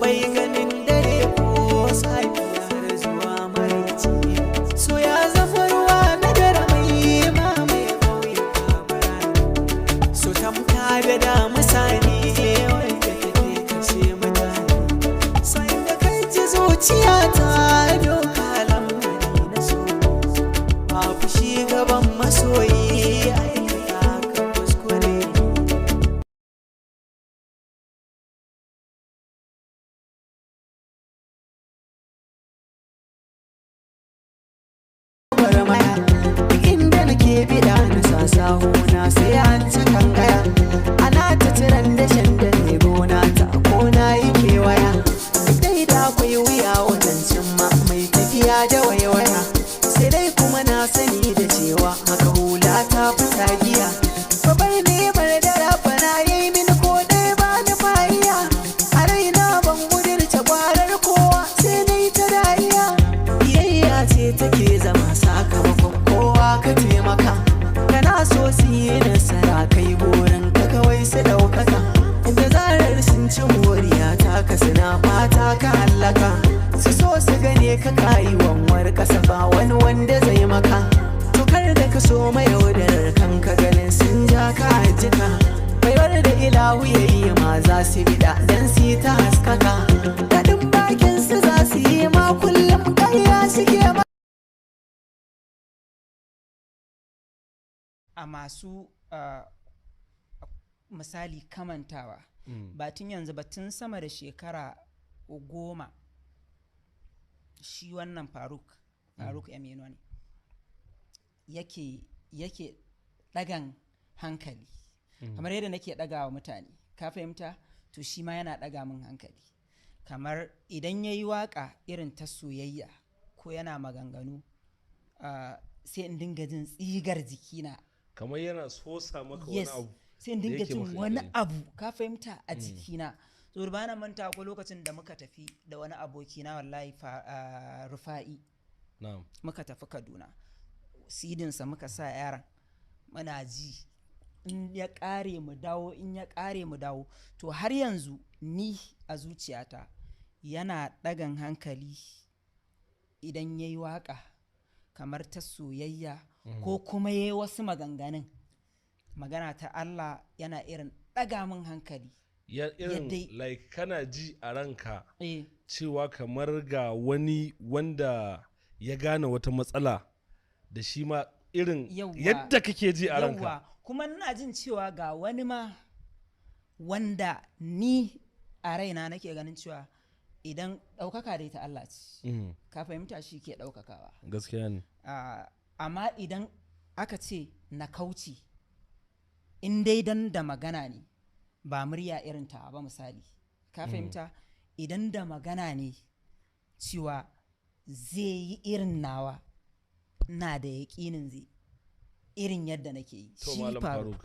bai ganin dare ko safiya har zuwa maraice. So ya zama ruwa na dare mai mamaye ƙauyuka birane. So tamka da damusa ne wanda take kashe mutane. Sai da kai ji zuciyata doka lamari na so. Ba fushi gaban masoyi aikata ka kuskure. Maya inda nake bida na sasahuna sai an ci kangaya. Ana ta tiran da shan da ne gona ta kona yake waya. Dai da akwai wuya wajen cimma mai tafiya da waiwaya. Sai dai kuma na sani da cewa haka hula ta fita giya. Babar ne bar da rafa na yi min ko dai ba ni fa'iya. A raina ban gudurta kwarar kowa sai dai ta dariya. Biyayya ce take zama sakamakon kowa ka taimaka. Kana so su yi nasara kai burin ka kawai su ɗaukaka. Da zarar sun ci moriya ta ka suna fata ka hallaka. Su so su gane ka kayi wanwar kasa ba wani wanda zai maka. To kar da ka so mai yaudarar kanka ganin sun ja ka jika. Baiwar da ilahu ya yi ma za su bida dan su yi ta haskaka. Daɗin bakin su za su yi ma kullum ƙarya suke ma. A masu misali kamantawa ba tun yanzu ba tun sama da shekara 10 shi wannan faruk Aminu ne yake ɗagan hankali kamar yadda nake ɗaga wa mutane ka fahimta to shi ma yana ɗaga min hankali kamar idan ya yi waƙa irin ta soyayya ko yana maganganu sai in dinga jin tsigar jikina kamar yana sosa maka wani abu sai in dinga jin wani abu ka fahimta a jikina so ba na manta ko lokacin da muka tafi da wani abokina wallahi Rufa'i muka tafi Kaduna sidinsa muka sa yaran muna ji in ya kare mu dawo to har yanzu ni a zuciyata yana ɗagan hankali idan yayi waka kamar ta soyayya ko kuma yayi wasu maganganun magana ta Allah yana irin ɗaga min hankali irin like kana ji a ranka cewa kamar ga wani wanda ya gane wata matsala da shi ma irin yadda kake ji a ranka kuma ina jin cewa ga wani ma wanda ni a raina nake ganin cewa idan ɗaukaka dai ta Allah ce ka fahimta shi ke ɗaukakawa gaskiya ne amma idan aka ce na kauce in dai dan da magana ne ba murya irin ta ba misali ka fahimta idan da magana ne cewa zai yi irin nawa na da yaƙinin zai irin yadda nake yi to malam Faruk